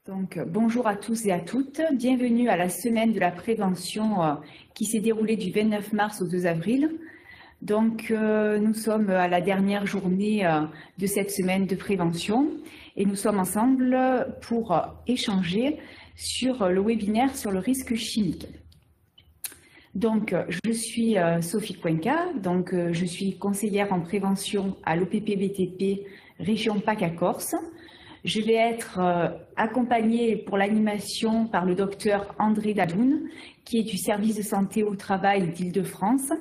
Donc, bonjour à tous et à toutes. Bienvenue à la semaine de la prévention qui s'est déroulée du 29 mars au 2 avril. Donc, nous sommes à la dernière journée de cette semaine de prévention et nous sommes ensemble pour échanger sur le webinaire sur le risque chimique. Donc, je suis Sophie Cuenca, donc je suis conseillère en prévention à l'OPP-BTP région PACA-Corse. Je vais être accompagnée pour l'animation par le docteur André Dadoun, qui est du service de santé au travail d'Île-de-France,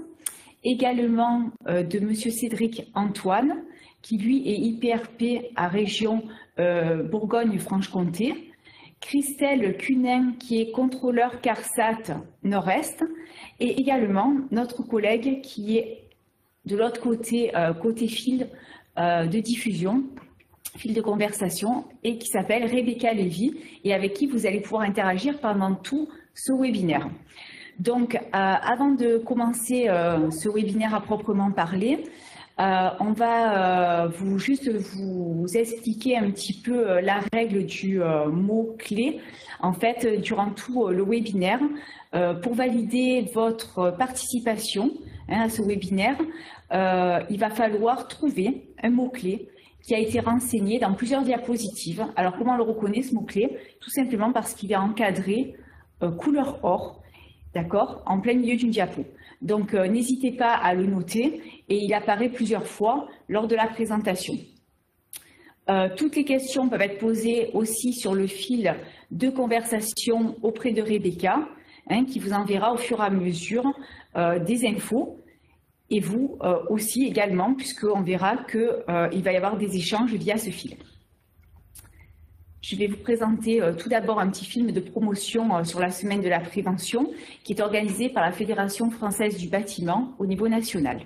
également de monsieur Cédric Antoine, qui lui est IPRP à région Bourgogne-Franche-Comté, Christelle Cunin, qui est contrôleur CARSAT Nord-Est, et également notre collègue qui est de l'autre côté, côté fil de diffusion, fil de conversation, et qui s'appelle Rebecca Lévy et avec qui vous allez pouvoir interagir pendant tout ce webinaire. Donc, avant de commencer ce webinaire à proprement parler, on va juste vous expliquer un petit peu la règle du mot-clé. En fait, durant tout le webinaire, pour valider votre participation à ce webinaire, il va falloir trouver un mot-clé qui a été renseigné dans plusieurs diapositives. Alors, comment on le reconnaît, ce mot-clé? Tout simplement parce qu'il est encadré couleur or, d'accord, en plein milieu d'une diapo. Donc, n'hésitez pas à le noter et il apparaît plusieurs fois lors de la présentation. Toutes les questions peuvent être posées aussi sur le fil de conversation auprès de Rebecca, qui vous enverra au fur et à mesure des infos. Et vous aussi également, puisqu'on verra qu'il va y avoir des échanges via ce fil. Je vais vous présenter tout d'abord un petit film de promotion sur la semaine de la prévention qui est organisé par la Fédération française du bâtiment au niveau national.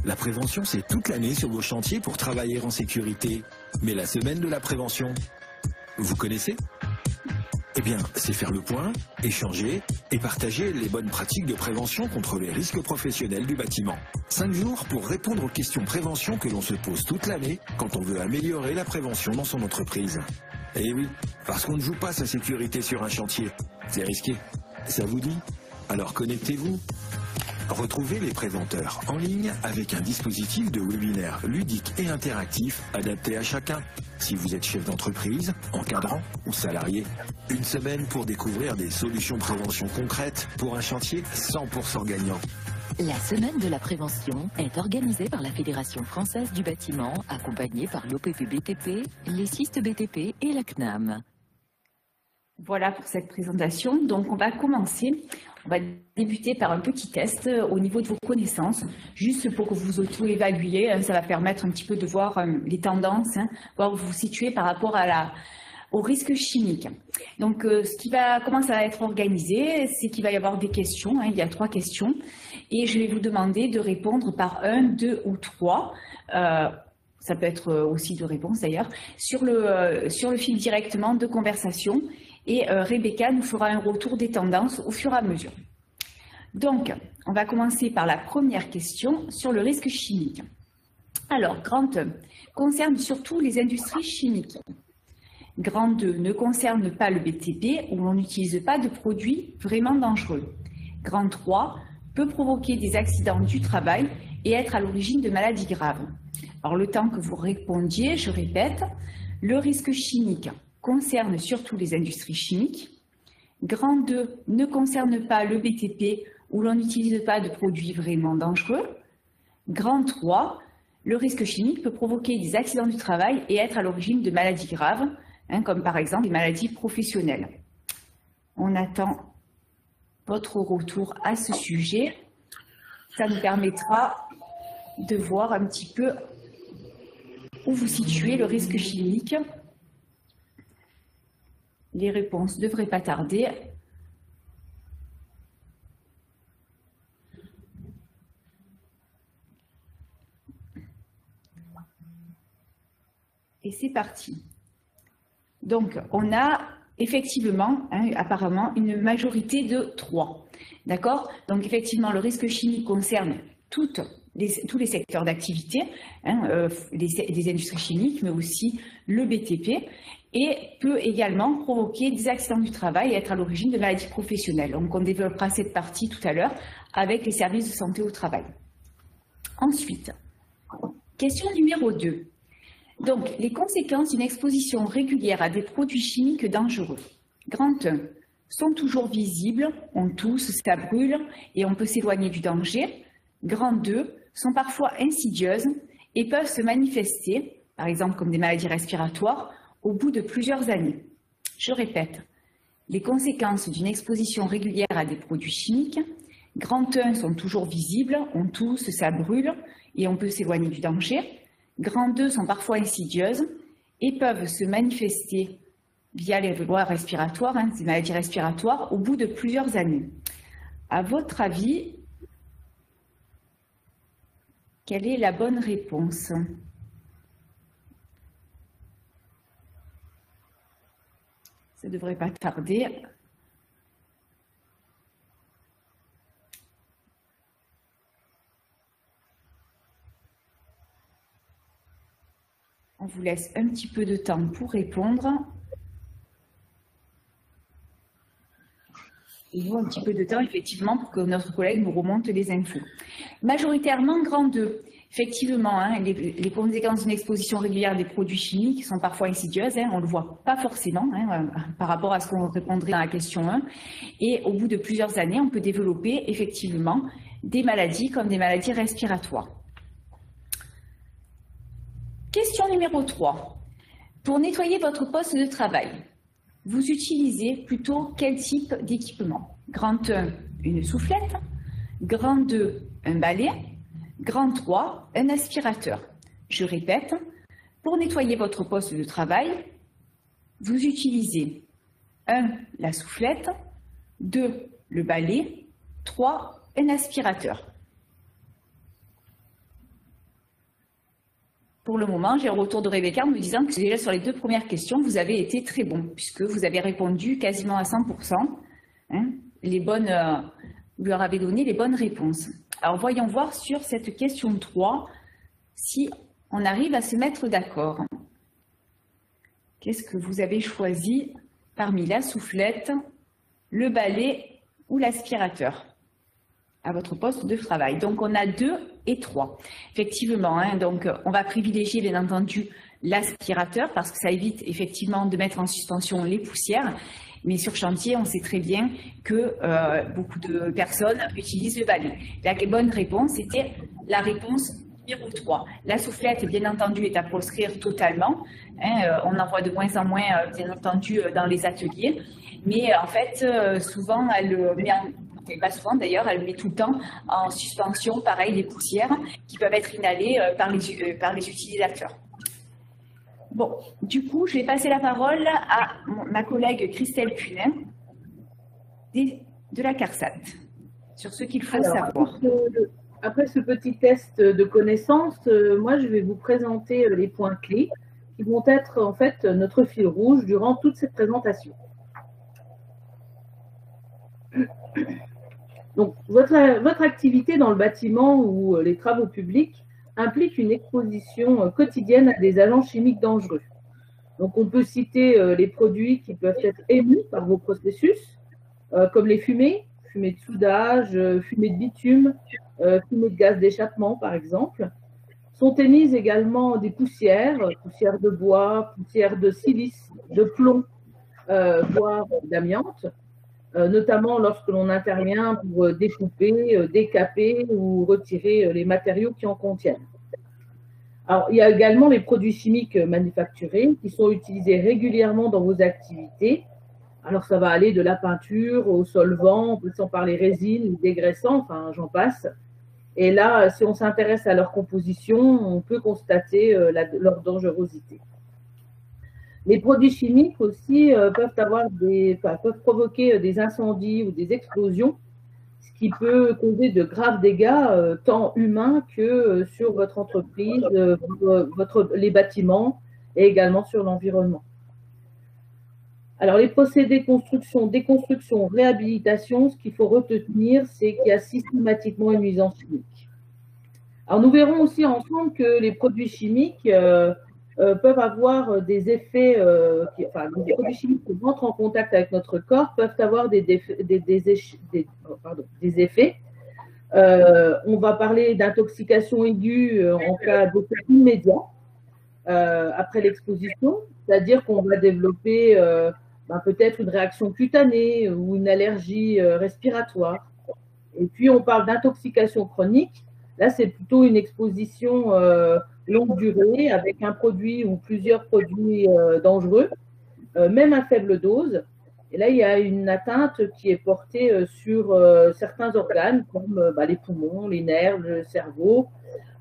La prévention, c'est toute l'année sur vos chantiers pour travailler en sécurité. Mais la semaine de la prévention, vous connaissez ? Eh bien, c'est faire le point, échanger et partager les bonnes pratiques de prévention contre les risques professionnels du bâtiment. 5 jours pour répondre aux questions prévention que l'on se pose toute l'année quand on veut améliorer la prévention dans son entreprise. Eh oui, parce qu'on ne joue pas sa sécurité sur un chantier. C'est risqué. Ça vous dit? Alors connectez-vous. Retrouvez les préventeurs en ligne avec un dispositif de webinaire ludique et interactif adapté à chacun. Si vous êtes chef d'entreprise, encadrant ou salarié, une semaine pour découvrir des solutions prévention concrètes pour un chantier 100% gagnant. La semaine de la prévention est organisée par la Fédération française du bâtiment, accompagnée par l'OPP-BTP, les CIST BTP et la CNAM. Voilà pour cette présentation. Donc, on va commencer. On va débuter par un petit test au niveau de vos connaissances, juste pour que vous auto-évaluiez. Ça va permettre un petit peu de voir les tendances, voir où vous vous situez par rapport au risque chimique. Donc, comment ça va être organisé, c'est qu'il va y avoir des questions. Il y a 3 questions. Et je vais vous demander de répondre par 1, 2 ou 3. Ça peut être aussi 2 réponses d'ailleurs, sur le fil directement de conversation. Et Rebecca nous fera un retour des tendances au fur et à mesure. Donc, on va commencer par la première question sur le risque chimique. Alors, grand 1 concerne surtout les industries chimiques. Grand 2 ne concerne pas le BTP où l'on n'utilise pas de produits vraiment dangereux. Grand 3 peut provoquer des accidents du travail et être à l'origine de maladies graves. Alors, le temps que vous répondiez, je répète, le risque chimique concerne surtout les industries chimiques. Grand 2 ne concerne pas le BTP où l'on n'utilise pas de produits vraiment dangereux. Grand 3, le risque chimique peut provoquer des accidents du travail et être à l'origine de maladies graves, comme par exemple des maladies professionnelles. On attend votre retour à ce sujet. Ça nous permettra de voir un petit peu où vous situez le risque chimique. Les réponses ne devraient pas tarder. Et c'est parti. Donc, on a effectivement, apparemment, une majorité de 3. D'accord? Donc, effectivement, le risque chimique concerne toutes tous les secteurs d'activité, hein, les industries chimiques, mais aussi le BTP, et peut également provoquer des accidents du travail et être à l'origine de maladies professionnelles. Donc, on développera cette partie tout à l'heure avec les services de santé au travail. Ensuite, question numéro 2. Donc, les conséquences d'une exposition régulière à des produits chimiques dangereux. Grand 1. Sont toujours visibles, on tousse, ça brûle et on peut s'éloigner du danger. Grand 2. Sont parfois insidieuses et peuvent se manifester, par exemple comme des maladies respiratoires, au bout de plusieurs années. Je répète, les conséquences d'une exposition régulière à des produits chimiques. Grand 1 sont toujours visibles, on tousse, ça brûle et on peut s'éloigner du danger. Grand 2 sont parfois insidieuses et peuvent se manifester via les voies respiratoires, hein, ces maladies respiratoires, au bout de plusieurs années. À votre avis, quelle est la bonne réponse? Ça ne devrait pas tarder. On vous laisse un petit peu de temps pour répondre. Il faut un petit peu de temps, effectivement, pour que notre collègue nous remonte les infos. Majoritairement, grand 2. Effectivement, hein, les conséquences d'une exposition régulière des produits chimiques sont parfois insidieuses. Hein, on ne le voit pas forcément hein, par rapport à ce qu'on répondrait dans la question 1. Et au bout de plusieurs années, on peut développer effectivement des maladies comme des maladies respiratoires. Question numéro 3. Pour nettoyer votre poste de travail, vous utilisez plutôt quel type d'équipement? Grand 1, une soufflette. Grand 2, un balai. Grand 3, un aspirateur. Je répète, pour nettoyer votre poste de travail, vous utilisez 1, la soufflette. 2, le balai. 3, un aspirateur. Pour le moment, j'ai un retour de Rebecca en me disant que déjà sur les 2 premières questions, vous avez été très bon, puisque vous avez répondu quasiment à 100%. Hein, vous leur avez donné les bonnes réponses. Alors, voyons voir sur cette question 3 si on arrive à se mettre d'accord. Qu'est-ce que vous avez choisi parmi la soufflette, le balai ou l'aspirateur à votre poste de travail? Donc, on a 2 et 3. Effectivement, hein, donc, on va privilégier, bien entendu, l'aspirateur parce que ça évite effectivement de mettre en suspension les poussières. Mais sur chantier, on sait très bien que beaucoup de personnes utilisent le balai. La bonne réponse était la réponse numéro 3. La soufflette, bien entendu, est à proscrire totalement. Hein, on en voit de moins en moins, bien entendu, dans les ateliers. Mais en fait, souvent, elle met pas souvent d'ailleurs, elle met tout le temps en suspension, pareil, les poussières qui peuvent être inhalées par les utilisateurs. Bon, du coup, je vais passer la parole à ma collègue Christelle Punin de la CARSAT sur ce qu'il faut savoir. Après ce petit test de connaissances, moi, je vais vous présenter les points clés qui vont être en fait notre fil rouge durant toute cette présentation. Donc, votre activité dans le bâtiment ou les travaux publics implique une exposition quotidienne à des agents chimiques dangereux. Donc, on peut citer les produits qui peuvent être émis par vos processus, comme les fumées de soudage, fumée de bitume, fumée de gaz d'échappement, par exemple. Sont émises également des poussières de bois, poussières de silice, de plomb, voire d'amiante, notamment lorsque l'on intervient pour découper, décaper ou retirer les matériaux qui en contiennent. Alors, il y a également les produits chimiques manufacturés qui sont utilisés régulièrement dans vos activités. Alors, ça va aller de la peinture au solvant, en passant par les résines, les dégraissants, enfin, j'en passe. Et là, si on s'intéresse à leur composition, on peut constater leur dangerosité. Les produits chimiques aussi peuvent provoquer des incendies ou des explosions, ce qui peut causer de graves dégâts tant humains que sur votre entreprise, les bâtiments et également sur l'environnement. Alors, les procédés construction, déconstruction, réhabilitation, ce qu'il faut retenir, c'est qu'il y a systématiquement une nuisance chimique. Alors, nous verrons aussi ensemble que les produits chimiques peuvent avoir des effets, les produits chimiques qui rentrent en contact avec notre corps peuvent avoir des effets. On va parler d'intoxication aiguë en cas d'effet immédiat après l'exposition, c'est-à-dire qu'on va développer peut-être une réaction cutanée ou une allergie respiratoire. Et puis, on parle d'intoxication chronique. Là, c'est plutôt une exposition longue durée avec un produit ou plusieurs produits dangereux, même à faible dose. Et là, il y a une atteinte qui est portée sur certains organes comme les poumons, les nerfs, le cerveau,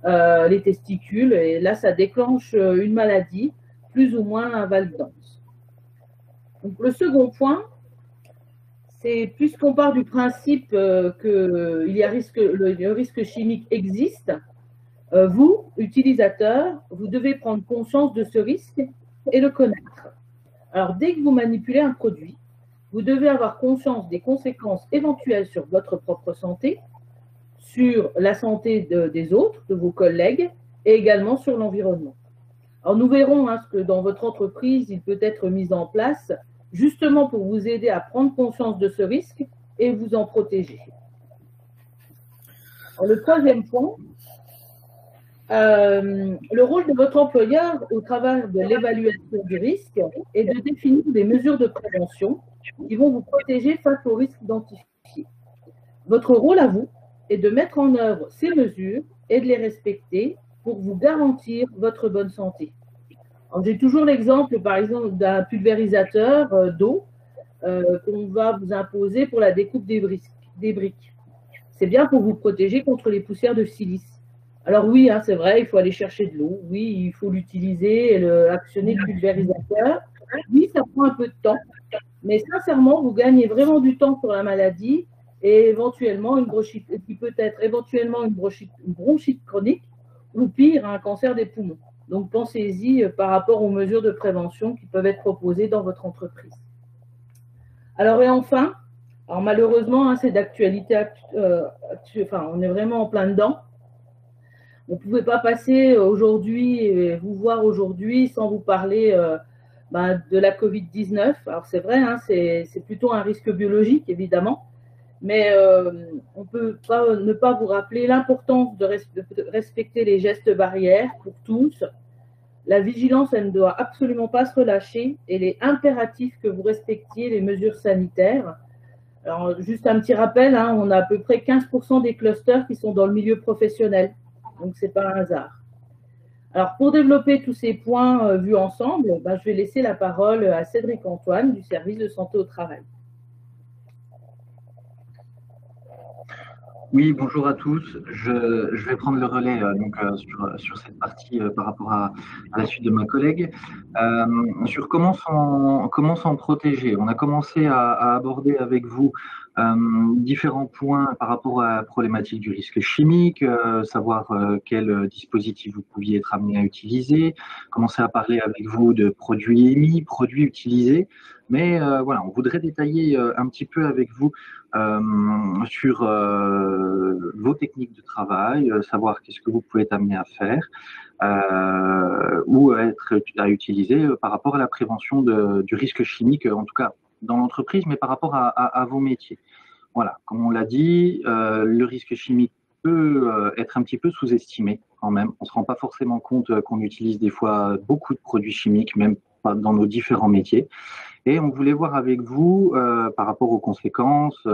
les testicules. Et là, ça déclenche une maladie plus ou moins invalidante. Donc, le second point, c'est puisqu'on part du principe que le risque chimique existe, vous, utilisateurs, vous devez prendre conscience de ce risque et le connaître. Alors, dès que vous manipulez un produit, vous devez avoir conscience des conséquences éventuelles sur votre propre santé, sur la santé des autres, de vos collègues, et également sur l'environnement. Alors, nous verrons ce que dans votre entreprise, il peut être mis en place justement pour vous aider à prendre conscience de ce risque et vous en protéger. Alors, le troisième point, le rôle de votre employeur au travers de l'évaluation du risque est de définir des mesures de prévention qui vont vous protéger face aux risques identifiés. Votre rôle à vous est de mettre en œuvre ces mesures et de les respecter pour vous garantir votre bonne santé. J'ai toujours l'exemple, par exemple, d'un pulvérisateur d'eau qu'on va vous imposer pour la découpe des briques. C'est bien pour vous protéger contre les poussières de silice. Alors oui, c'est vrai, il faut aller chercher de l'eau. Oui, il faut l'utiliser et actionner le pulvérisateur. Oui, ça prend un peu de temps. Mais sincèrement, vous gagnez vraiment du temps sur la maladie et éventuellement une bronchite, qui peut être éventuellement une bronchite chronique ou pire, un cancer des poumons. Donc, pensez-y par rapport aux mesures de prévention qui peuvent être proposées dans votre entreprise. Alors, et enfin, malheureusement, c'est d'actualité, on est vraiment en plein dedans. On ne pouvait pas passer aujourd'hui et vous voir aujourd'hui sans vous parler de la Covid-19. Alors, c'est vrai, c'est plutôt un risque biologique, évidemment, mais on ne peut pas ne pas vous rappeler l'importance de respecter les gestes barrières pour tous. La vigilance, elle ne doit absolument pas se relâcher et il est impératif que vous respectiez les mesures sanitaires. Alors, juste un petit rappel, on a à peu près 15% des clusters qui sont dans le milieu professionnel, donc ce n'est pas un hasard. Alors, pour développer tous ces points vus ensemble, je vais laisser la parole à Cédric Antoine du service de santé au travail. Oui, bonjour à tous. Je vais prendre le relais sur cette partie par rapport à la suite de ma collègue. Sur comment s'en protéger. On a commencé à aborder avec vous différents points par rapport à la problématique du risque chimique, savoir quel dispositif vous pouviez être amené à utiliser, commencer à parler avec vous de produits émis, produits utilisés. Mais voilà, on voudrait détailler un petit peu avec vous sur vos techniques de travail, savoir qu'est-ce que vous pouvez être amené à faire ou à utiliser par rapport à la prévention du risque chimique, en tout cas dans l'entreprise, mais par rapport à vos métiers. Voilà, comme on l'a dit, le risque chimique peut être un petit peu sous-estimé quand même. On ne se rend pas forcément compte qu'on utilise des fois beaucoup de produits chimiques, même dans nos différents métiers. Et on voulait voir avec vous, par rapport aux conséquences,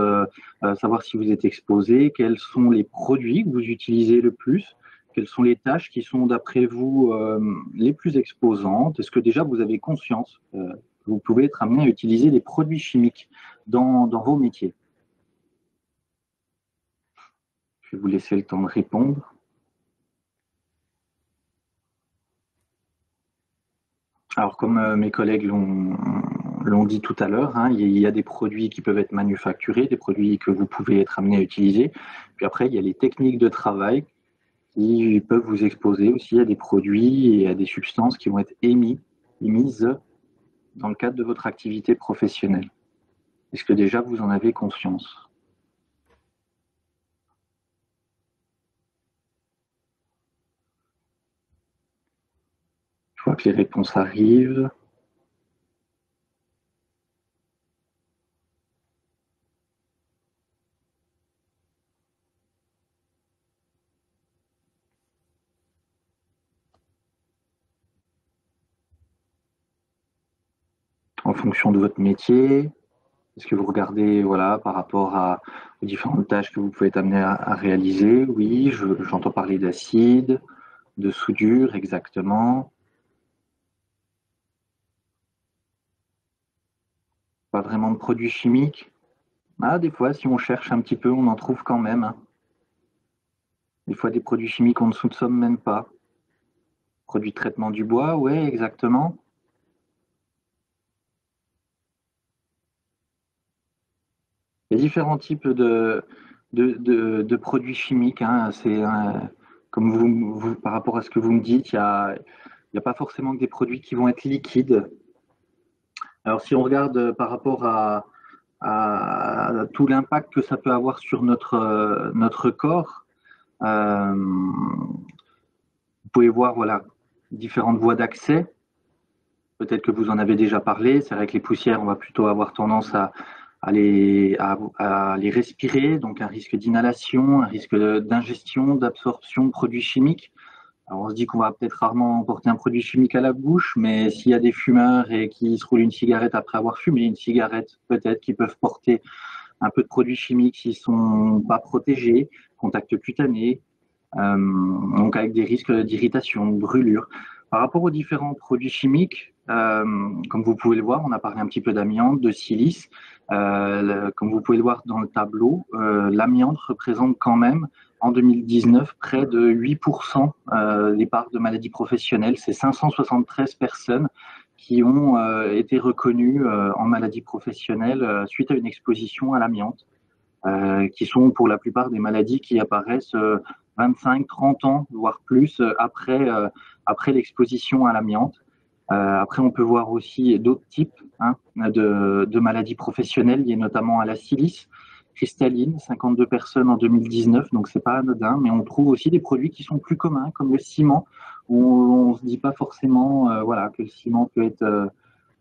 savoir si vous êtes exposé, quels sont les produits que vous utilisez le plus, quelles sont les tâches qui sont d'après vous les plus exposantes. Est-ce que déjà vous avez conscience que vous pouvez être amené à utiliser des produits chimiques dans vos métiers? Je vais vous laisser le temps de répondre. Alors, comme mes collègues l'ont dit tout à l'heure, il y a des produits qui peuvent être manufacturés, des produits que vous pouvez être amené à utiliser. Puis après, il y a les techniques de travail qui peuvent vous exposer aussi à des produits et à des substances qui vont être émises dans le cadre de votre activité professionnelle. Est-ce que déjà vous en avez conscience? que les réponses arrivent. En fonction de votre métier, est-ce que vous regardez voilà, par rapport aux différentes tâches que vous pouvez être amené à réaliser? Oui, j'entends parler d'acide, de soudure, exactement. Pas vraiment de produits chimiques. Ah, des fois, si on cherche un petit peu, on en trouve quand même, hein. Des fois, des produits chimiques, on ne soupçonne même pas. Produits de traitement du bois, oui, exactement. Il y a différents types de produits chimiques, hein. C'est comme par rapport à ce que vous me dites, il n'y a pas forcément que des produits qui vont être liquides. Alors, si on regarde par rapport à tout l'impact que ça peut avoir sur notre corps, vous pouvez voir voilà, différentes voies d'accès. Peut-être que vous en avez déjà parlé. C'est vrai que les poussières, on va plutôt avoir tendance à les respirer, donc un risque d'inhalation, un risque d'ingestion, d'absorption de produits chimiques. Alors on se dit qu'on va peut-être rarement emporter un produit chimique à la bouche, mais s'il y a des fumeurs et qui se roulent une cigarette après avoir fumé une cigarette, peut-être qu'ils peuvent porter un peu de produits chimiques s'ils ne sont pas protégés, contact cutané, donc avec des risques d'irritation, de brûlure. Par rapport aux différents produits chimiques, comme vous pouvez le voir, on a parlé un petit peu d'amiante, de silice. Comme vous pouvez le voir dans le tableau, l'amiante représente quand même en 2019 près de 8% des parts de maladies professionnelles. C'est 573 personnes qui ont été reconnues en maladie professionnelle suite à une exposition à l'amiante, qui sont pour la plupart des maladies qui apparaissent 25, 30 ans, voire plus, après l'exposition à l'amiante. Après, on peut voir aussi d'autres types de maladies professionnelles, liées notamment à la silice cristalline, 52 personnes en 2019, donc c'est pas anodin, mais on trouve aussi des produits qui sont plus communs, comme le ciment, où on ne se dit pas forcément voilà, que le ciment peut être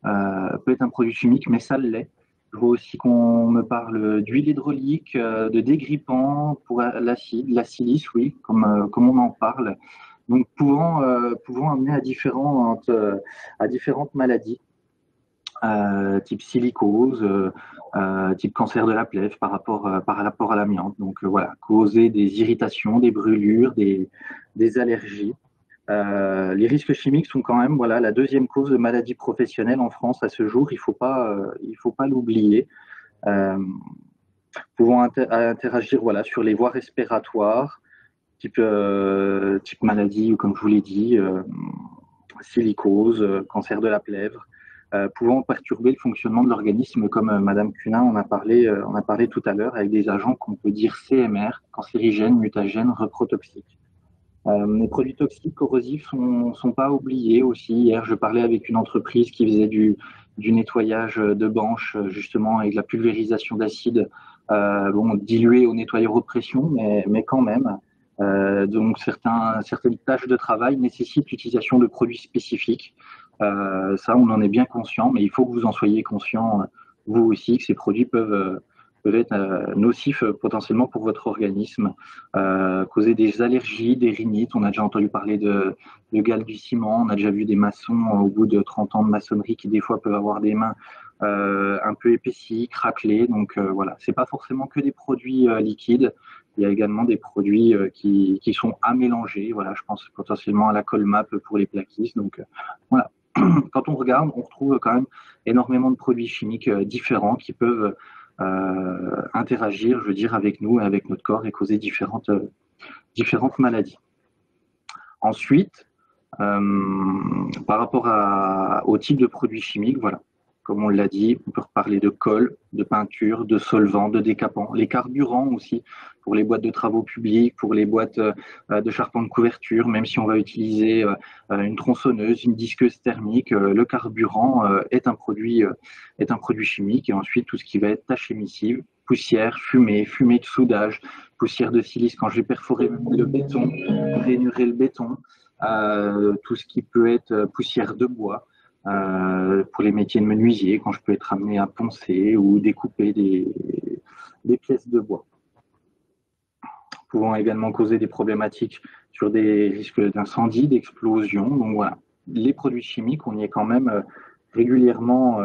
un produit chimique, mais ça l'est. Je vois aussi qu'on me parle d'huile hydraulique, de dégrippant pour l'acide, la silice, oui, comme on en parle. Donc, pouvant amener à différentes maladies, type silicose, type cancer de la plèvre par rapport à l'amiante. Donc, voilà, causer des irritations, des brûlures, des allergies. Les risques chimiques sont quand même voilà, la deuxième cause de maladie professionnelle en France à ce jour. Il faut pas l'oublier. Pouvant interagir voilà, sur les voies respiratoires, type maladie, ou comme je vous l'ai dit, silicose, cancer de la plèvre, pouvant perturber le fonctionnement de l'organisme, comme Madame Cunin en a parlé tout à l'heure, avec des agents qu'on peut dire CMR, cancérigènes, mutagènes, reprotoxiques. Les produits toxiques corrosifs sont pas oubliés aussi. Hier, je parlais avec une entreprise qui faisait du nettoyage de banches, justement, avec la pulvérisation d'acide, dilué au nettoyeur haute pression, mais quand même. Donc, certaines tâches de travail nécessitent l'utilisation de produits spécifiques. Ça, on en est bien conscient, mais il faut que vous en soyez conscient, vous aussi, que ces produits peuvent être nocifs potentiellement pour votre organisme, causer des allergies, des rhinites. On a déjà entendu parler de gale du ciment, on a déjà vu des maçons au bout de 30 ans de maçonnerie qui des fois peuvent avoir des mains un peu épaissies, craquelées. Donc voilà, c'est pas forcément que des produits liquides, il y a également des produits qui sont à mélanger. Voilà, je pense potentiellement à la Colmap pour les plaquistes. Donc voilà, quand on regarde, on retrouve quand même énormément de produits chimiques différents qui peuvent interagir, je veux dire, avec nous et avec notre corps et causer différentes maladies. Ensuite, par rapport au type de produits chimiques, voilà, comme on l'a dit, on peut reparler de colle, de peinture, de solvant, de décapant, les carburants aussi, pour les boîtes de travaux publics, pour les boîtes de charpente de couverture, même si on va utiliser une tronçonneuse, une disqueuse thermique, le carburant est un produit chimique. Et ensuite, tout ce qui va être tâches émissives, poussière, fumée de soudage, poussière de silice quand je vais perforer le béton, rainurer le béton, tout ce qui peut être poussière de bois pour les métiers de menuisier, quand je peux être amené à poncer ou découper des pièces de bois. Pouvant également causer des problématiques sur des risques d'incendie, d'explosion. Donc voilà, les produits chimiques, on y est quand même régulièrement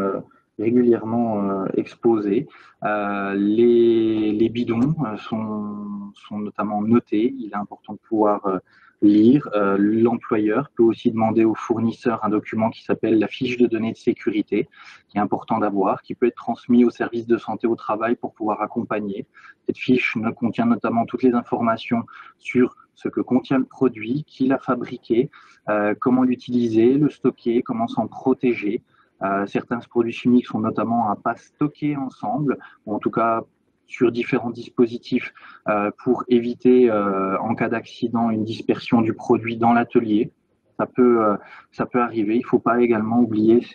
exposés. Les bidons sont notamment notés. Il est important de pouvoir lire. L'employeur peut aussi demander au fournisseur un document qui s'appelle la fiche de données de sécurité, qui est important d'avoir, qui peut être transmis au service de santé au travail pour pouvoir accompagner. Cette fiche contient notamment toutes les informations sur ce que contient le produit, qui l'a fabriqué, comment l'utiliser, le stocker, comment s'en protéger. Certains produits chimiques sont notamment à ne pas stocker ensemble, ou en tout cas sur différents dispositifs pour éviter, en cas d'accident, une dispersion du produit dans l'atelier. Ça peut arriver. Il ne faut pas également oublier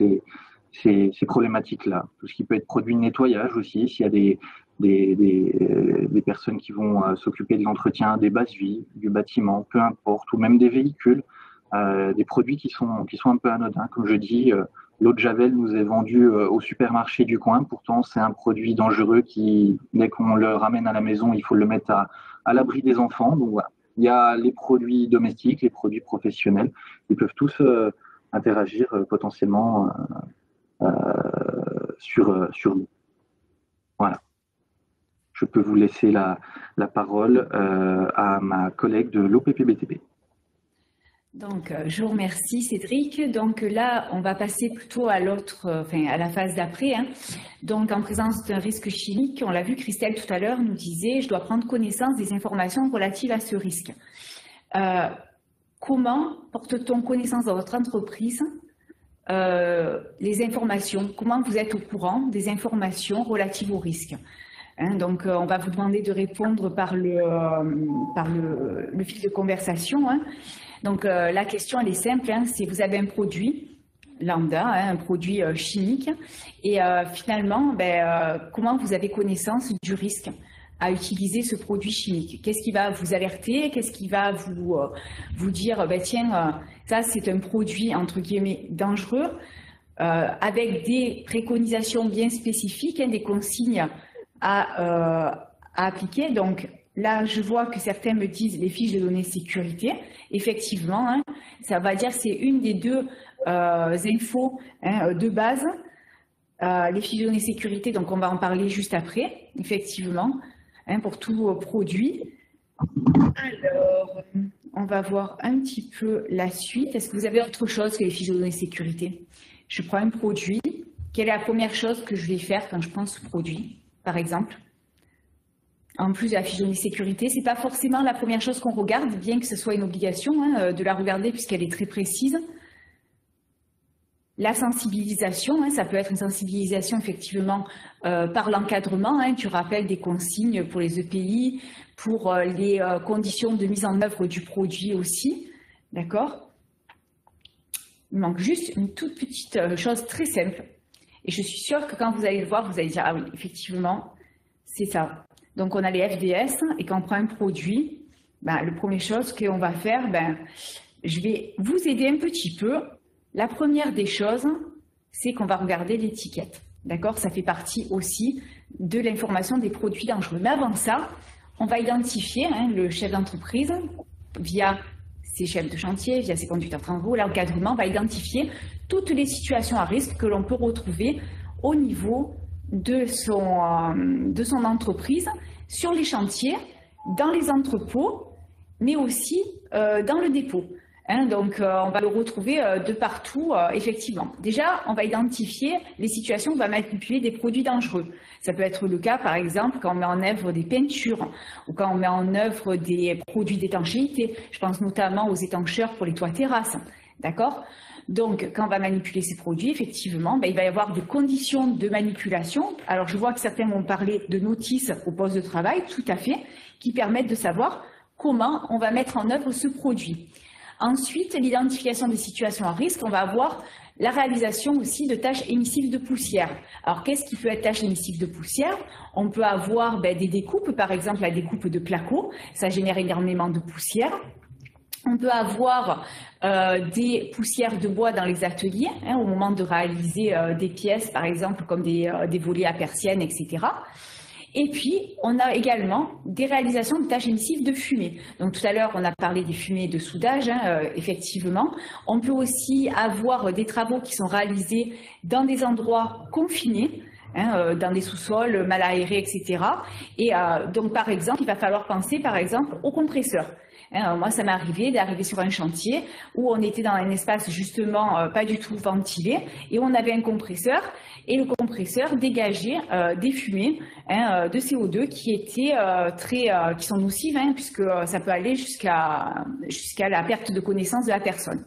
ces problématiques-là. Tout ce qui peut être produit de nettoyage aussi, s'il y a des personnes qui vont s'occuper de l'entretien des bases vies, du bâtiment, peu importe, ou même des véhicules, des produits qui sont un peu anodins. Comme je dis, l'eau de Javel nous est vendue au supermarché du coin. Pourtant, c'est un produit dangereux qui, dès qu'on le ramène à la maison, il faut le mettre à l'abri des enfants. Donc voilà, il y a les produits domestiques, les produits professionnels. Ils peuvent tous interagir potentiellement sur nous. Voilà. Je peux vous laisser la parole à ma collègue de l'OPPBTP. Donc, je vous remercie Cédric. Donc là, on va passer plutôt à à la phase d'après. Donc, en présence d'un risque chimique, on l'a vu, Christelle tout à l'heure nous disait, je dois prendre connaissance des informations relatives à ce risque. Comment porte-t-on connaissance dans votre entreprise les informations? Comment vous êtes au courant des informations relatives au risque? Donc, on va vous demander de répondre par le fil de conversation. Donc, la question, elle est simple. Si vous avez un produit lambda, un produit chimique, et finalement, comment vous avez connaissance du risque à utiliser ce produit chimique? Qu'est-ce qui va vous alerter? Qu'est-ce qui va vous dire, tiens, ça, c'est un produit, entre guillemets, dangereux, avec des préconisations bien spécifiques, des consignes à appliquer. Donc là, je vois que certains me disent les fiches de données sécurité. Effectivement, ça va dire c'est une des deux infos de base. Les fiches de données sécurité, donc on va en parler juste après, effectivement, pour tout produit. Alors, on va voir un petit peu la suite. Est-ce que vous avez autre chose que les fiches de données sécurité? Je prends un produit. Quelle est la première chose que je vais faire quand je prends ce produit, par exemple? En plus de la fiche de données sécurité, ce n'est pas forcément la première chose qu'on regarde, bien que ce soit une obligation de la regarder puisqu'elle est très précise. La sensibilisation, ça peut être une sensibilisation effectivement par l'encadrement, du rappel des consignes pour les EPI, pour les conditions de mise en œuvre du produit aussi, d'accord? Il manque juste une toute petite chose très simple. Et je suis sûre que quand vous allez le voir, vous allez dire, ah oui, effectivement, c'est ça. Donc, on a les FDS, et quand on prend un produit, la première chose qu'on va faire, je vais vous aider un petit peu. La première des choses, c'est qu'on va regarder l'étiquette. D'accord? Ça fait partie aussi de l'information des produits dangereux. Mais avant ça, on va identifier le chef d'entreprise via ses chefs de chantier, via ses conducteurs de travaux. L'encadrement va identifier toutes les situations à risque que l'on peut retrouver au niveau de son entreprise, sur les chantiers, dans les entrepôts, mais aussi dans le dépôt. Donc, on va le retrouver de partout, effectivement. Déjà, on va identifier les situations où on va manipuler des produits dangereux. Ça peut être le cas, par exemple, quand on met en œuvre des peintures ou quand on met en œuvre des produits d'étanchéité. Je pense notamment aux étancheurs pour les toits terrasses. D'accord? Donc, quand on va manipuler ces produits, effectivement, il va y avoir des conditions de manipulation. Alors, je vois que certains vont parler de notices au poste de travail, tout à fait, qui permettent de savoir comment on va mettre en œuvre ce produit. Ensuite, l'identification des situations à risque, on va avoir la réalisation aussi de tâches émissives de poussière. Alors, qu'est-ce qui peut être tâches émissives de poussière? On peut avoir des découpes, par exemple la découpe de placo, ça génère énormément de poussière. On peut avoir des poussières de bois dans les ateliers, au moment de réaliser des pièces, par exemple, comme des volets à persiennes, etc. Et puis, on a également des réalisations de tâches émissives de fumée. Donc, tout à l'heure, on a parlé des fumées de soudage, effectivement. On peut aussi avoir des travaux qui sont réalisés dans des endroits confinés, dans des sous-sols mal aérés, etc. Et donc, par exemple, il va falloir penser, par exemple, au compresseur. Moi, ça m'est arrivé d'arriver sur un chantier où on était dans un espace justement pas du tout ventilé et on avait un compresseur et le compresseur dégageait des fumées de CO2 qui étaient qui sont nocives puisque ça peut aller jusqu'à la perte de connaissance de la personne.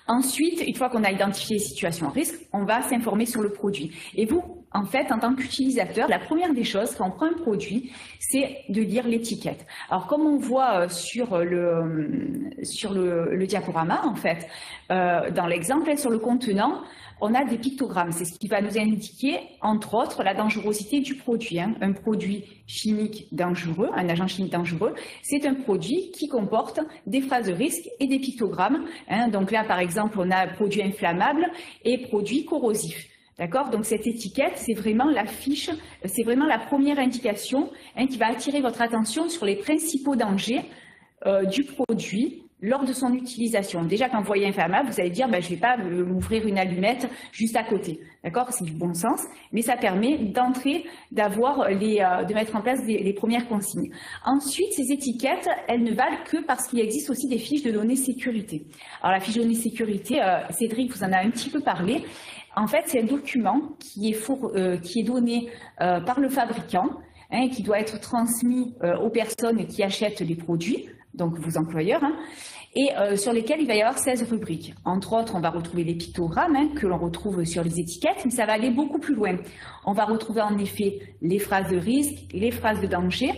Ensuite, une fois qu'on a identifié les situations à risque, on va s'informer sur le produit. Et vous, en fait, en tant qu'utilisateur, la première des choses, quand on prend un produit, c'est de lire l'étiquette. Alors, comme on voit sur le diaporama, en fait, dans l'exemple, sur le contenant, on a des pictogrammes. C'est ce qui va nous indiquer, entre autres, la dangerosité du produit. Un produit chimique dangereux, un agent chimique dangereux, c'est un produit qui comporte des phrases de risque et des pictogrammes. Donc là, par exemple, on a produit inflammable et produit corrosif. D'accord? Donc cette étiquette, c'est vraiment la fiche, c'est vraiment la première indication qui va attirer votre attention sur les principaux dangers du produit lors de son utilisation. Déjà, quand vous voyez inflammable, vous allez dire je ne vais pas m'ouvrir une allumette juste à côté. D'accord? C'est du bon sens, mais ça permet d'entrer, de mettre en place les premières consignes. Ensuite, ces étiquettes, elles ne valent que parce qu'il existe aussi des fiches de données sécurité. Alors la fiche de données sécurité, Cédric vous en a un petit peu parlé. En fait, c'est un document qui est donné par le fabricant, qui doit être transmis aux personnes qui achètent les produits, donc vos employeurs, et sur lesquels il va y avoir 16 rubriques. Entre autres, on va retrouver les pictogrammes que l'on retrouve sur les étiquettes, mais ça va aller beaucoup plus loin. On va retrouver en effet les phrases de risque, les phrases de danger,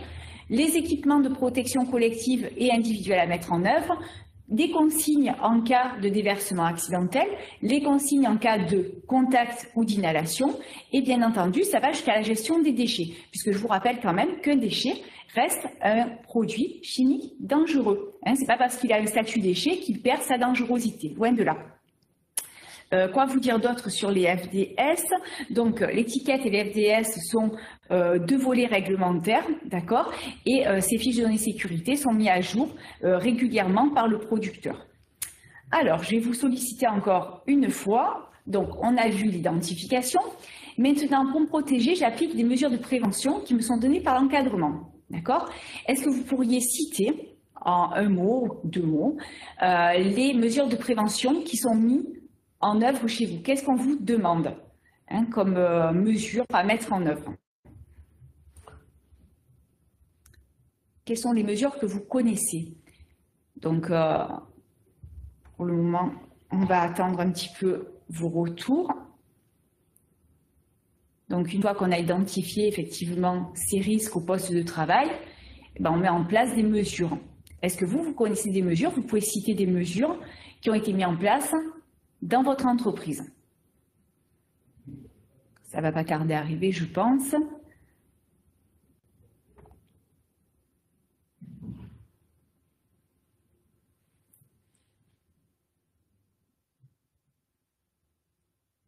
les équipements de protection collective et individuelle à mettre en œuvre, des consignes en cas de déversement accidentel, les consignes en cas de contact ou d'inhalation, et bien entendu, ça va jusqu'à la gestion des déchets, puisque je vous rappelle quand même qu'un déchet reste un produit chimique dangereux. Ce n'est pas parce qu'il a un statut déchet qu'il perd sa dangerosité, loin de là. Quoi vous dire d'autre sur les FDS? Donc, l'étiquette et les FDS sont deux volets réglementaires, d'accord? Et ces fiches de données sécurité sont mises à jour régulièrement par le producteur. Alors, je vais vous solliciter encore une fois. Donc, on a vu l'identification. Maintenant, pour me protéger, j'applique des mesures de prévention qui me sont données par l'encadrement, d'accord? Est-ce que vous pourriez citer, en un mot, deux mots, les mesures de prévention qui sont mises en œuvre chez vous? Qu'est-ce qu'on vous demande comme mesure à mettre en œuvre? Quelles sont les mesures que vous connaissez? Donc, pour le moment, on va attendre un petit peu vos retours. Donc, une fois qu'on a identifié effectivement ces risques au poste de travail, on met en place des mesures. Est-ce que vous connaissez des mesures? Vous pouvez citer des mesures qui ont été mises en place dans votre entreprise. Ça ne va pas tarder à arriver, je pense.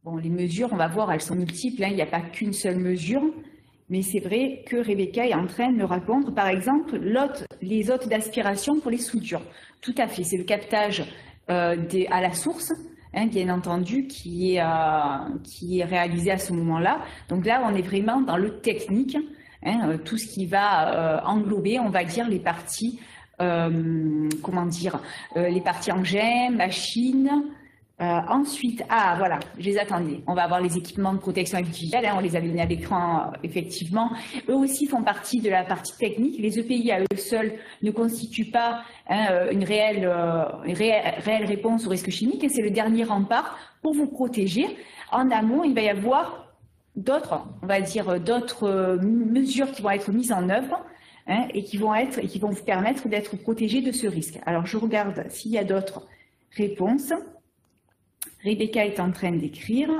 Bon, les mesures, on va voir, elles sont multiples, il n'y a pas qu'une seule mesure, mais c'est vrai que Rebecca est en train de répondre, par exemple, les hôtes d'aspiration pour les soudures. Tout à fait, c'est le captage à la source, bien entendu, qui est réalisé à ce moment-là. Donc là, on est vraiment dans le technique, tout ce qui va englober, on va dire, les parties, les parties engins, machines. Ensuite, voilà, je les attendais. On va avoir les équipements de protection individuelle, on les avait mis à l'écran, effectivement. Eux aussi font partie de la partie technique. Les EPI à eux seuls ne constituent pas une réelle réponse au risque chimique, et c'est le dernier rempart pour vous protéger. En amont, il va y avoir d'autres mesures qui vont être mises en œuvre et qui vont vous permettre d'être protégé de ce risque. Alors, je regarde s'il y a d'autres réponses. Rebecca est en train d'écrire.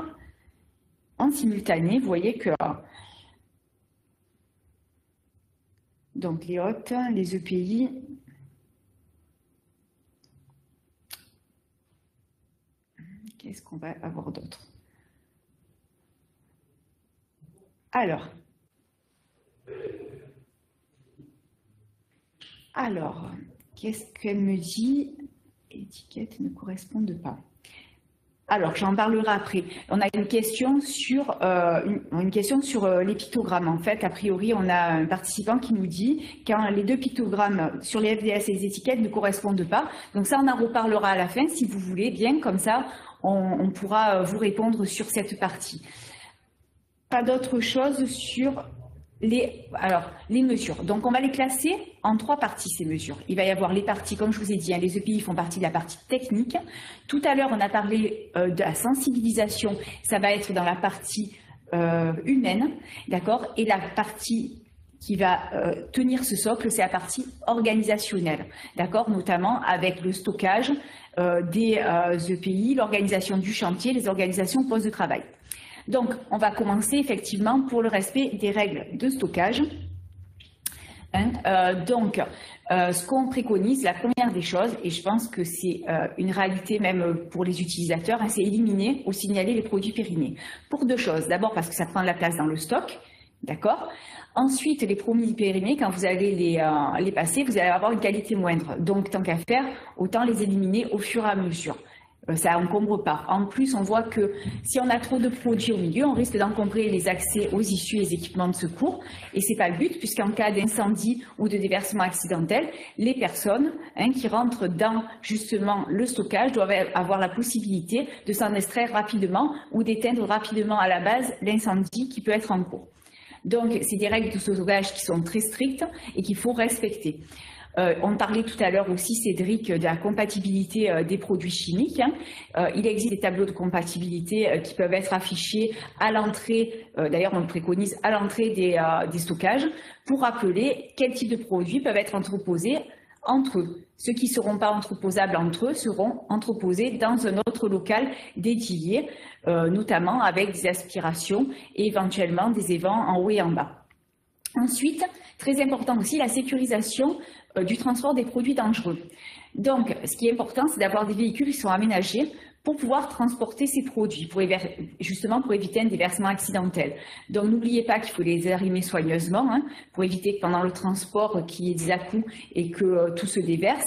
En simultané, vous voyez que donc les hôtes, les EPI, qu'est-ce qu'on va avoir d'autre? Alors, qu'est-ce qu'elle me dit? Étiquettes ne correspondent pas. Alors, j'en parlerai après. On a une question sur, les pictogrammes. En fait, a priori, on a un participant qui nous dit quand les deux pictogrammes sur les FDS et les étiquettes ne correspondent pas. Donc ça, on en reparlera à la fin, si vous voulez bien. Comme ça, on pourra vous répondre sur cette partie. Pas d'autre chose sur les mesures. Donc, on va les classer en 3 parties, ces mesures. Il va y avoir les parties, comme je vous ai dit, les EPI font partie de la partie technique. Tout à l'heure, on a parlé de la sensibilisation. Ça va être dans la partie humaine, d'accord? Et la partie qui va tenir ce socle, c'est la partie organisationnelle, d'accord? Notamment avec le stockage des EPI, l'organisation du chantier, les organisations postes de travail. Donc, on va commencer effectivement pour le respect des règles de stockage. Ce qu'on préconise, la première des choses, et je pense que c'est une réalité même pour les utilisateurs, c'est éliminer ou signaler les produits périmés. Pour 2 choses. D'abord parce que ça prend de la place dans le stock, d'accord? Ensuite, les produits périmés, quand vous allez les passer, vous allez avoir une qualité moindre. Donc, tant qu'à faire, autant les éliminer au fur et à mesure. Ça encombre pas. En plus, on voit que si on a trop de produits au milieu, on risque d'encombrer les accès aux issues et les équipements de secours. Et c'est pas le but, puisqu'en cas d'incendie ou de déversement accidentel, les personnes qui rentrent dans justement le stockage doivent avoir la possibilité de s'en extraire rapidement ou d'éteindre rapidement à la base l'incendie qui peut être en cours. Donc, c'est des règles de stockage qui sont très strictes et qu'il faut respecter. On parlait tout à l'heure aussi, Cédric, de la compatibilité des produits chimiques. Il existe des tableaux de compatibilité qui peuvent être affichés à l'entrée, d'ailleurs on le préconise à l'entrée des stockages, pour rappeler quel type de produits peuvent être entreposés entre eux. Ceux qui ne seront pas entreposables entre eux seront entreposés dans un autre local dédié, notamment avec des aspirations et éventuellement des évents en haut et en bas. Ensuite, très important aussi, la sécurisation du transport des produits dangereux. Donc, ce qui est important, c'est d'avoir des véhicules qui sont aménagés pour pouvoir transporter ces produits, justement pour éviter un déversement accidentel. Donc, n'oubliez pas qu'il faut les arrimer soigneusement, pour éviter que pendant le transport, qu'il y ait des à-coups et que tout se déverse.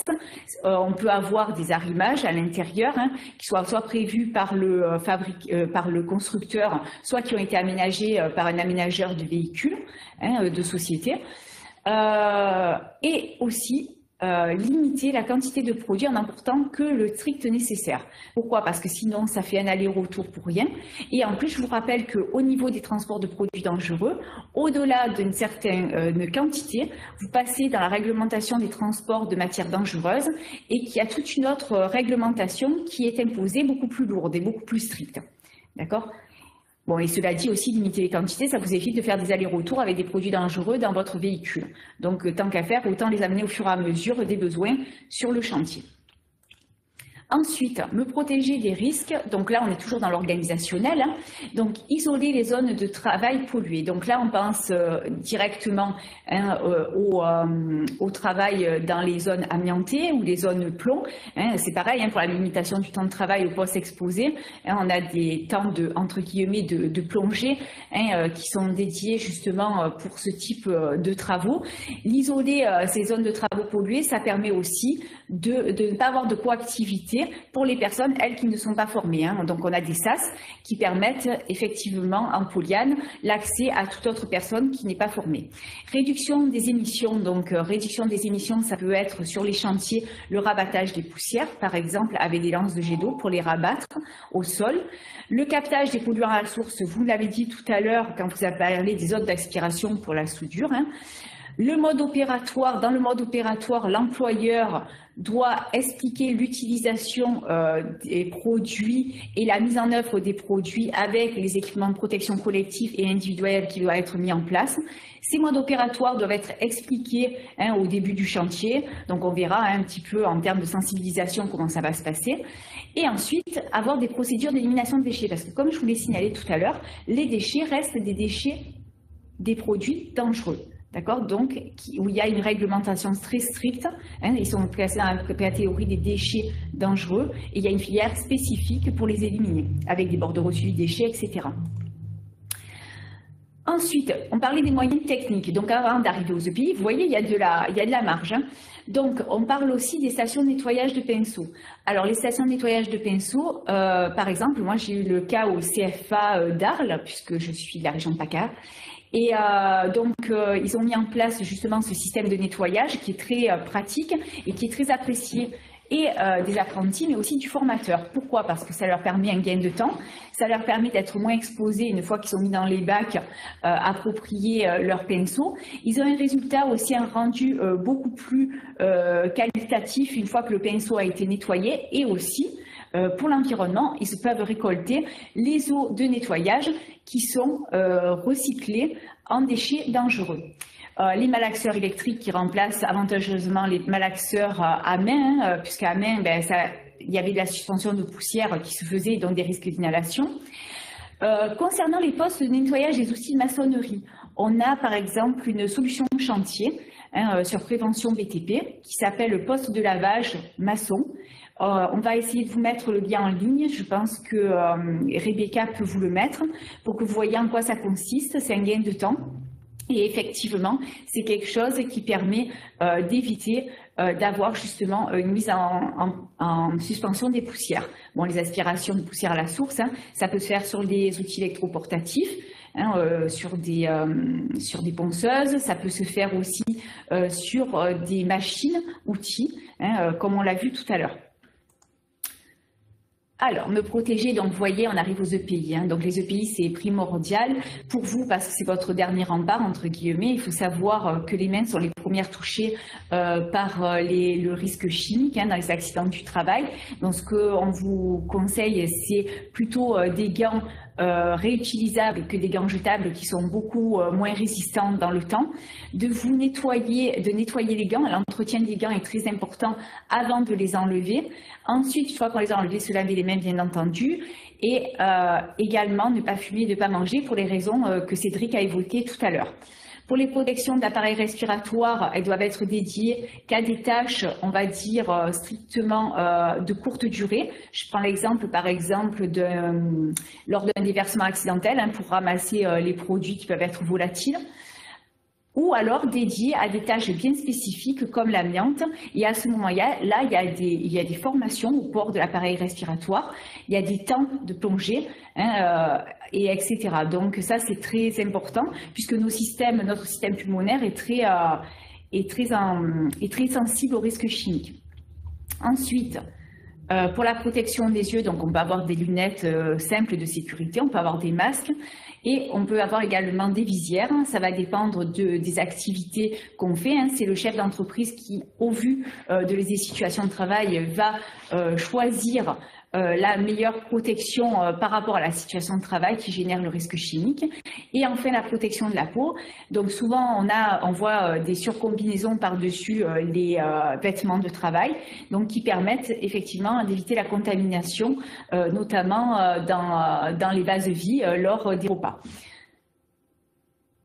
On peut avoir des arrimages à l'intérieur, qui soient soit prévus par le constructeur, soit qui ont été aménagés par un aménageur de véhicules, de société. Et aussi limiter la quantité de produits en emportant que le strict nécessaire. Pourquoi? Parce que sinon, ça fait un aller-retour pour rien. Et en plus, je vous rappelle qu'au niveau des transports de produits dangereux, au-delà d'une certaine quantité, vous passez dans la réglementation des transports de matières dangereuses et qu'il y a toute une autre réglementation qui est imposée beaucoup plus lourde et beaucoup plus stricte. D'accord? Bon, et cela dit aussi, limiter les quantités, ça vous évite de faire des allers-retours avec des produits dangereux dans votre véhicule. Donc, tant qu'à faire, autant les amener au fur et à mesure des besoins sur le chantier. Ensuite, me protéger des risques. Donc là, on est toujours dans l'organisationnel. Donc, isoler les zones de travail polluées. Donc là, on pense directement au travail dans les zones amiantées ou les zones plomb. C'est pareil pour la limitation du temps de travail au poste exposé. On a des temps entre guillemets de plongée qui sont dédiés justement pour ce type de travaux. L'isoler ces zones de travaux polluées, ça permet aussi de ne pas avoir de coactivité pour les personnes, elles, qui ne sont pas formées. Donc, on a des SAS qui permettent effectivement, en Polyane, l'accès à toute autre personne qui n'est pas formée. Réduction des émissions. Donc, réduction des émissions, ça peut être sur les chantiers, le rabattage des poussières, par exemple, avec des lances de jet d'eau pour les rabattre au sol. Le captage des polluants à la source, vous l'avez dit tout à l'heure quand vous avez parlé des zones d'aspiration pour la soudure. Le mode opératoire, dans le mode opératoire, l'employeur doit expliquer l'utilisation des produits et la mise en œuvre des produits avec les équipements de protection collective et individuelle qui doivent être mis en place. Ces modes opératoires doivent être expliqués au début du chantier, donc on verra un petit peu en termes de sensibilisation comment ça va se passer. Et ensuite, avoir des procédures d'élimination de déchets, parce que comme je vous l'ai signalé tout à l'heure, les déchets restent des déchets, des produits dangereux. D'accord, donc où il y a une réglementation très stricte, ils sont classés dans la catégorie des déchets dangereux et il y a une filière spécifique pour les éliminer, avec des bordereaux suivis de déchets, etc. Ensuite, on parlait des moyens techniques. Donc avant d'arriver aux EPI, vous voyez, il y a de la marge. Donc on parle aussi des stations de nettoyage de pinceaux. Alors les stations de nettoyage de pinceaux, par exemple, moi j'ai eu le cas au CFA d'Arles, puisque je suis de la région de PACA. Et donc, ils ont mis en place justement ce système de nettoyage qui est très pratique et qui est très apprécié et des apprentis, mais aussi du formateur. Pourquoi? Parce que ça leur permet un gain de temps, ça leur permet d'être moins exposés une fois qu'ils sont mis dans les bacs appropriés leurs pinceaux. Ils ont un résultat aussi, un rendu beaucoup plus qualitatif une fois que le pinceau a été nettoyé et aussi pour l'environnement, ils peuvent récolter les eaux de nettoyage qui sont recyclées en déchets dangereux. Les malaxeurs électriques qui remplacent avantageusement les malaxeurs à main, puisqu'à main, il y avait de la suspension de poussière qui se faisait, donc des risques d'inhalation. Concernant les postes de nettoyage des outils de maçonnerie, on a par exemple une solution chantier sur prévention BTP qui s'appelle le poste de lavage maçon. On va essayer de vous mettre le lien en ligne. Je pense que Rebecca peut vous le mettre pour que vous voyez en quoi ça consiste. C'est un gain de temps. Et effectivement, c'est quelque chose qui permet d'éviter d'avoir justement une mise en suspension des poussières. Bon, les aspirations de poussière à la source, ça peut se faire sur des outils électroportatifs, sur des ponceuses, ça peut se faire aussi sur des machines, outils, comme on l'a vu tout à l'heure. Alors, me protéger, donc vous voyez, on arrive aux EPI. Donc les EPI, c'est primordial pour vous parce que c'est votre dernier rempart, entre guillemets. Il faut savoir que les mains sont les premières touchées par le risque chimique dans les accidents du travail. Donc ce qu'on vous conseille, c'est plutôt des gants réutilisables que des gants jetables qui sont beaucoup moins résistants dans le temps, de nettoyer les gants. L'entretien des gants est très important avant de les enlever. Ensuite, une fois qu'on les a enlevés, se laver les mains bien entendu et également ne pas fumer, ne pas manger pour les raisons que Cédric a évoquées tout à l'heure. Pour les protections d'appareils respiratoires, elles doivent être dédiées qu'à des tâches, on va dire, strictement de courte durée. Je prends l'exemple, par exemple, lors d'un déversement accidentel pour ramasser les produits qui peuvent être volatiles. Ou alors dédiées à des tâches bien spécifiques comme l'amiante. Et à ce moment-là, il y a des formations au port de l'appareil respiratoire, il y a des temps de plongée, et etc. Donc ça, c'est très important puisque notre système pulmonaire est très sensible aux risques chimiques. Ensuite, pour la protection des yeux, donc on peut avoir des lunettes simples de sécurité, on peut avoir des masques et on peut avoir également des visières. Ça va dépendre des activités qu'on fait. C'est le chef d'entreprise qui, au vu des situations de travail, va choisir la meilleure protection par rapport à la situation de travail qui génère le risque chimique. Et enfin, la protection de la peau. Donc souvent, on voit des surcombinaisons par-dessus les vêtements de travail, donc qui permettent effectivement d'éviter la contamination, notamment dans les bases de vie lors des repas.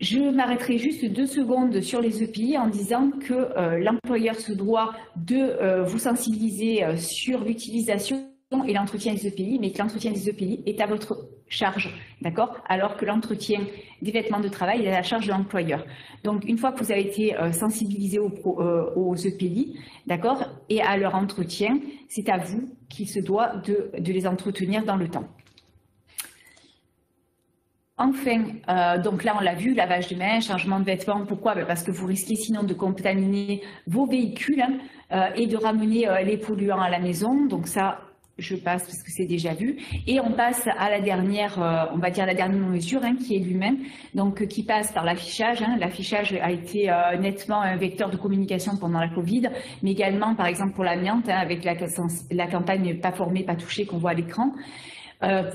Je m'arrêterai juste 2 secondes sur les EPI en disant que l'employeur se doit de vous sensibiliser sur l'utilisation et l'entretien des EPI, mais que l'entretien des EPI est à votre charge, d'accord? Alors que l'entretien des vêtements de travail est à la charge de l'employeur. Donc, une fois que vous avez été sensibilisé aux EPI, d'accord, et à leur entretien, c'est à vous qu'il se doit de les entretenir dans le temps. Enfin, donc là on l'a vu, lavage de mains, changement de vêtements. Pourquoi? Parce que vous risquez sinon de contaminer vos véhicules et de ramener les polluants à la maison. Donc ça, Je passe parce que c'est déjà vu. Et on passe à la dernière, on va dire la dernière mesure, qui est l'humain, donc qui passe par l'affichage. L'affichage a été nettement un vecteur de communication pendant la Covid, mais également, par exemple, pour l'amiante, avec la campagne « Pas formé, pas touché » qu'on voit à l'écran.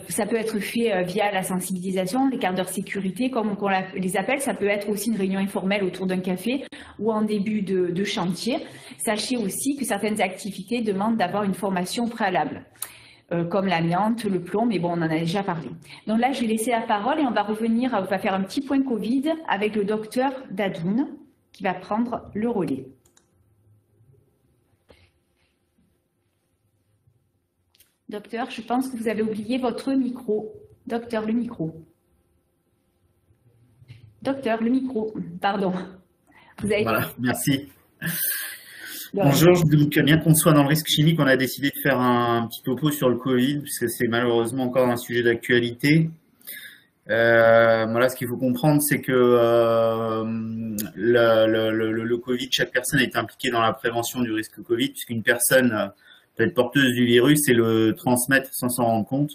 Ça peut être fait via la sensibilisation, les quarts d'heure sécurité, comme on les appelle. Ça peut être aussi une réunion informelle autour d'un café ou en début de chantier. Sachez aussi que certaines activités demandent d'avoir une formation préalable, comme l'amiante, le plomb, mais bon, on en a déjà parlé. Donc là, je vais laisser la parole et on va faire un petit point Covid avec le docteur Dadoun qui va prendre le relais. Docteur, je pense que vous avez oublié votre micro. Docteur, le micro. Docteur, le micro. Pardon. Voilà, merci. Bonjour, donc bien qu'on soit dans le risque chimique, on a décidé de faire un petit topo sur le Covid, puisque c'est malheureusement encore un sujet d'actualité. Voilà, ce qu'il faut comprendre, c'est que le Covid, chaque personne est impliquée dans la prévention du risque Covid, puisqu'une personne peut être porteuse du virus et le transmettre sans s'en rendre compte.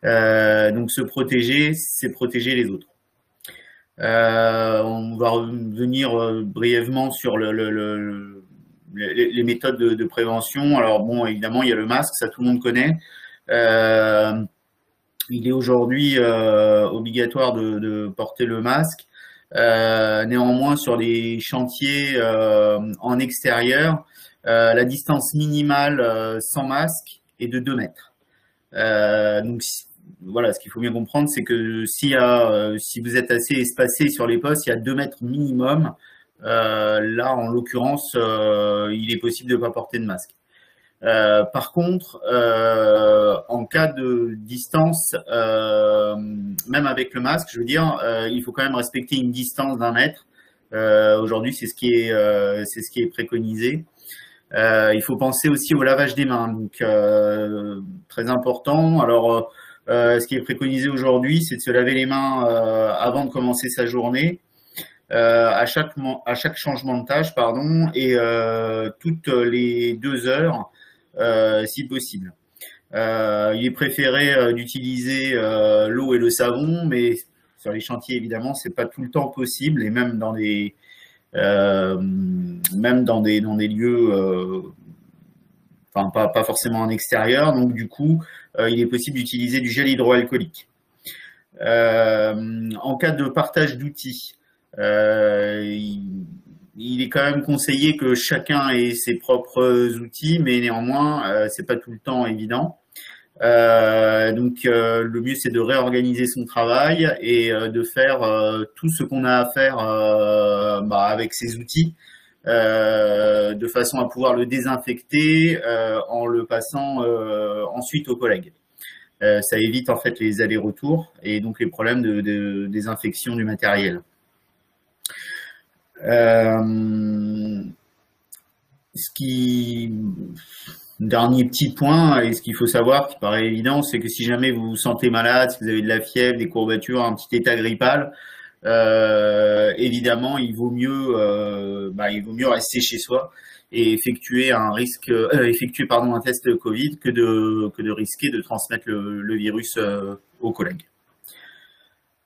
Donc se protéger, c'est protéger les autres. On va revenir brièvement sur les méthodes de prévention. Alors bon, évidemment, il y a le masque, ça tout le monde connaît. Il est aujourd'hui obligatoire de porter le masque. Néanmoins, sur les chantiers en extérieur, la distance minimale sans masque est de 2 mètres. Donc voilà, ce qu'il faut bien comprendre, c'est que si vous êtes assez espacé sur les postes, il y a 2 mètres minimum. Là, en l'occurrence, il est possible de ne pas porter de masque. Par contre, en cas de distance, même avec le masque, je veux dire, il faut quand même respecter une distance d'1 mètre. Aujourd'hui, c'est ce qui est préconisé. Il faut penser aussi au lavage des mains, donc très important. Alors, ce qui est préconisé aujourd'hui, c'est de se laver les mains avant de commencer sa journée, à chaque changement de tâche, pardon, et toutes les 2 heures, si possible. Il est préféré d'utiliser l'eau et le savon, mais sur les chantiers, évidemment, c'est pas tout le temps possible, et même dans des lieux, enfin pas forcément en extérieur. Donc du coup, il est possible d'utiliser du gel hydroalcoolique. En cas de partage d'outils, il est quand même conseillé que chacun ait ses propres outils, mais néanmoins, c'est pas tout le temps évident. Donc le mieux, c'est de réorganiser son travail et de faire tout ce qu'on a à faire avec ses outils, de façon à pouvoir le désinfecter en le passant ensuite aux collègues. Ça évite en fait les allers-retours et donc les problèmes de désinfection du matériel. Dernier petit point, et ce qu'il faut savoir, qui paraît évident, c'est que si jamais vous vous sentez malade, si vous avez de la fièvre, des courbatures, un petit état grippal, évidemment, il vaut mieux rester chez soi et effectuer un test Covid que de risquer de transmettre le virus aux collègues.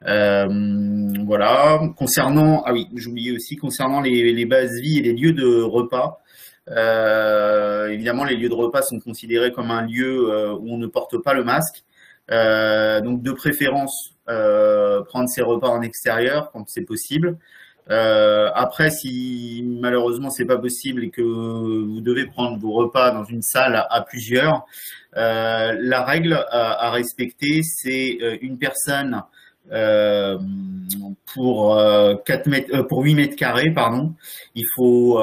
Voilà. Concernant, j'oubliais aussi, concernant les bases vie et les lieux de repas. Évidemment, les lieux de repas sont considérés comme un lieu où on ne porte pas le masque. Donc, de préférence, prendre ses repas en extérieur quand c'est possible. Après, si malheureusement c'est pas possible et que vous devez prendre vos repas dans une salle à plusieurs, la règle à respecter, c'est une personne pour 8 mètres carrés, pardon. Il faut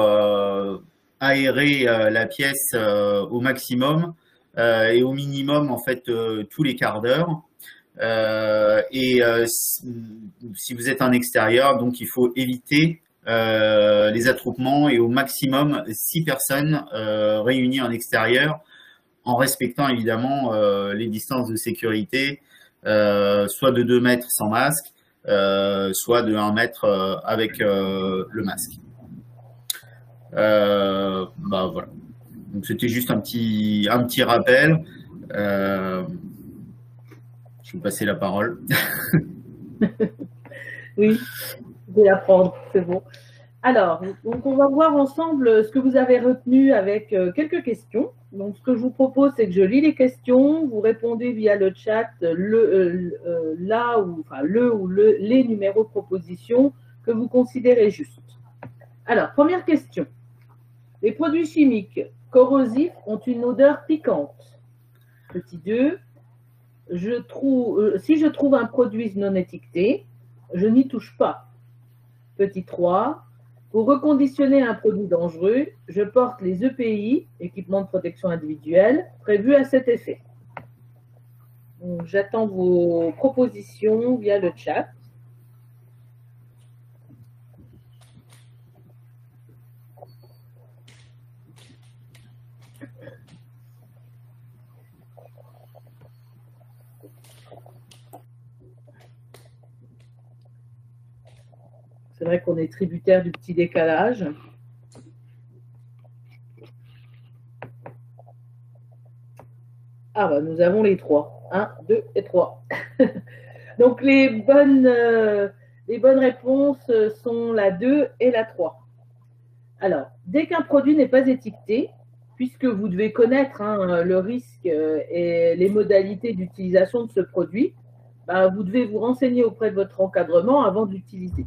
aérer la pièce au maximum et au minimum en fait tous les quarts d'heure. Si vous êtes en extérieur, donc il faut éviter les attroupements et au maximum 6 personnes réunies en extérieur, en respectant évidemment les distances de sécurité, soit de 2 mètres sans masque, soit de 1 mètre avec le masque. Voilà. Donc c'était juste un petit rappel. Je vais passer la parole. Oui, je vais la prendre, c'est bon. Alors, donc on va voir ensemble ce que vous avez retenu avec quelques questions. Donc, ce que je vous propose, c'est que je lis les questions, vous répondez via le chat les numéros de proposition que vous considérez justes. Alors, première question. Les produits chimiques corrosifs ont une odeur piquante. Petit 2. Si je trouve un produit non étiqueté, je n'y touche pas. Petit 3. Pour reconditionner un produit dangereux, je porte les EPI, équipements de protection individuelle, prévus à cet effet. J'attends vos propositions via le chat. C'est vrai qu'on est tributaire du petit décalage. Ah bah nous avons les 3. 1, 2 et 3. Donc les bonnes réponses sont la 2 et la 3. Alors, dès qu'un produit n'est pas étiqueté, puisque vous devez connaître le risque et les modalités d'utilisation de ce produit, vous devez vous renseigner auprès de votre encadrement avant de l'utiliser.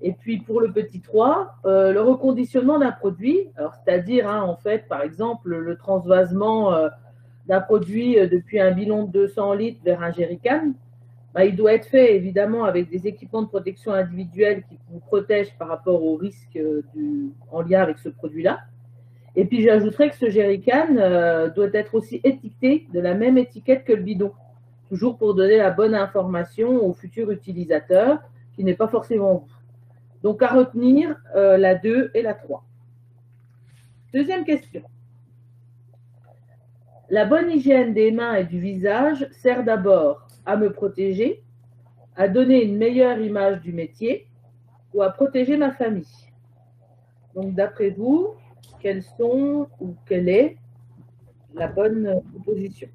Et puis pour le petit 3, le reconditionnement d'un produit, c'est-à-dire en fait par exemple le transvasement d'un produit depuis un bidon de 200 litres vers un jerrycan, il doit être fait évidemment avec des équipements de protection individuelle qui vous protègent par rapport aux risques en lien avec ce produit-là. Et puis j'ajouterais que ce jerrycan doit être aussi étiqueté de la même étiquette que le bidon, toujours pour donner la bonne information au futur utilisateur qui n'est pas forcément vous. Donc, à retenir la 2 et la 3. Deuxième question. La bonne hygiène des mains et du visage sert d'abord à me protéger, à donner une meilleure image du métier ou à protéger ma famille. Donc, d'après vous, quelle est la bonne proposition ?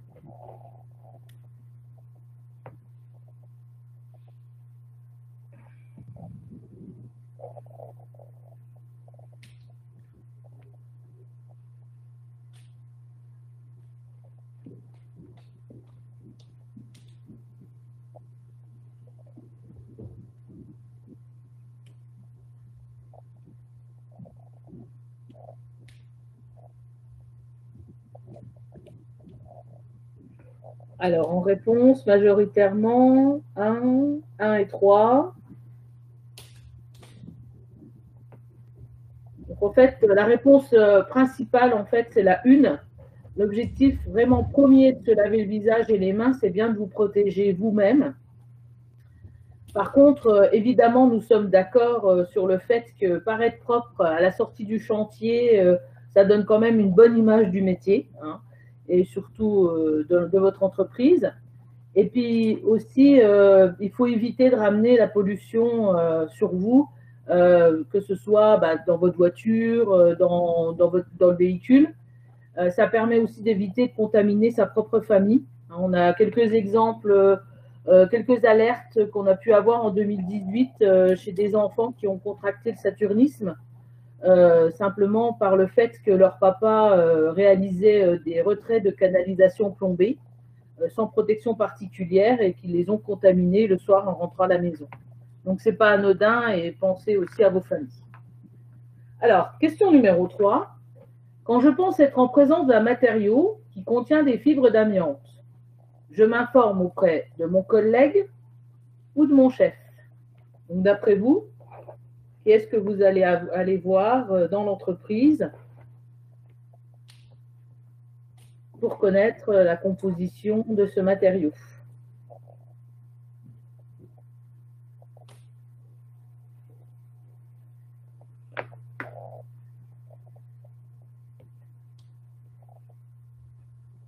Alors, en réponse, majoritairement, 1 et 3. Donc, en fait, la réponse principale, en fait, c'est la 1. L'objectif vraiment premier de se laver le visage et les mains, c'est bien de vous protéger vous-même. Par contre, évidemment, nous sommes d'accord sur le fait que paraître propre à la sortie du chantier, ça donne quand même une bonne image du métier, et surtout de votre entreprise. Et puis aussi, il faut éviter de ramener la pollution sur vous, que ce soit dans votre voiture, dans le véhicule. Ça permet aussi d'éviter de contaminer sa propre famille. On a quelques exemples, quelques alertes qu'on a pu avoir en 2018 chez des enfants qui ont contracté le saturnisme, simplement par le fait que leur papa réalisait des retraits de canalisation plombée sans protection particulière et qui les ont contaminés le soir en rentrant à la maison. Donc, ce n'est pas anodin et pensez aussi à vos familles. Alors, question numéro 3. Quand je pense être en présence d'un matériau qui contient des fibres d'amiante, je m'informe auprès de mon collègue ou de mon chef. Donc, d'après vous, qu'est-ce que vous allez aller voir dans l'entreprise pour connaître la composition de ce matériau ?